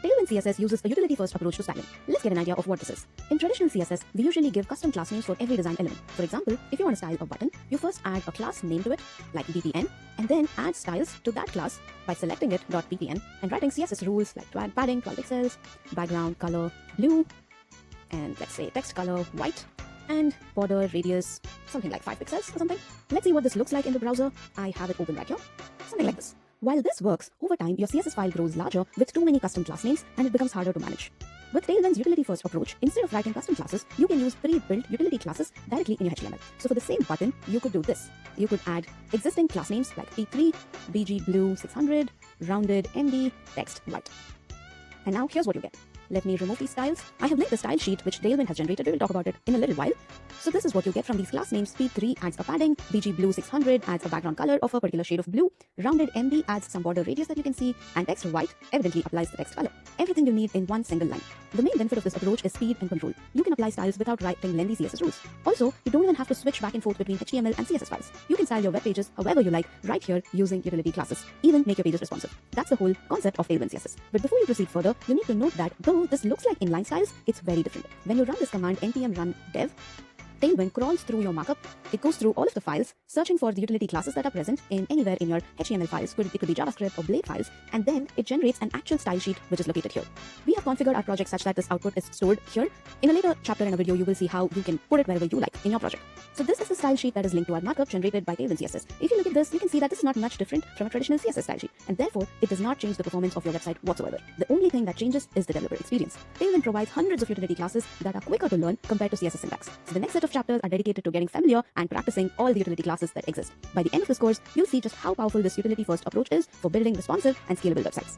Tailwind CSS uses a utility-first approach to styling. Let's get an idea of what this is. In traditional CSS, we usually give custom class names for every design element. For example, if you want to style a button, you first add a class name to it, like BTN, and then add styles to that class by selecting it .btn and writing CSS rules like padding 12 pixels, background color blue, and let's say text color white, and border radius something like 5 pixels or something. Let's see what this looks like in the browser. I have it open right here. Something like this. While this works, over time your CSS file grows larger with too many custom class names and it becomes harder to manage. With Tailwind's utility-first approach, instead of writing custom classes, you can use pre-built utility classes directly in your HTML. So for the same button, you could do this. You could add existing class names like P3, BG Blue 600, Rounded MD, Text White. And now here's what you get. Let me remove these styles. I have linked the style sheet which Tailwind has generated. We will talk about it in a little while. So this is what you get from these class names. P3 adds a padding, BG Blue 600 adds a background color of a particular shade of blue, Rounded MD adds some border radius that you can see, and Text White evidently applies the text color. Everything you need in one single line. The main benefit of this approach is speed and control. You can apply styles without writing lengthy CSS rules. Also, you don't even have to switch back and forth between HTML and CSS files. You can style your web pages however you like right here using utility classes. Even make your pages responsive. That's the whole concept of Tailwind CSS. But before you proceed further, you need to note that though this looks like inline styles, it's very different. When you run this command npm run dev, Tailwind crawls through your markup. It goes through all of the files, searching for the utility classes that are present in anywhere in your HTML files. It could be JavaScript or Blade files, and then it generates an actual style sheet which is located here. We have configured our project such that this output is stored here. In a later chapter in a video, you will see how you can put it wherever you like in your project. So this is the style sheet that is linked to our markup generated by Tailwind CSS. If you look at this, you can see that this is not much different from a traditional CSS style sheet, and therefore it does not change the performance of your website whatsoever. The only thing that changes is the developer experience. Tailwind provides hundreds of utility classes that are quicker to learn compared to CSS syntax. So the next set of chapters are dedicated to getting familiar and practicing all the utility classes that exist. By the end of this course, you'll see just how powerful this utility-first approach is for building responsive and scalable websites.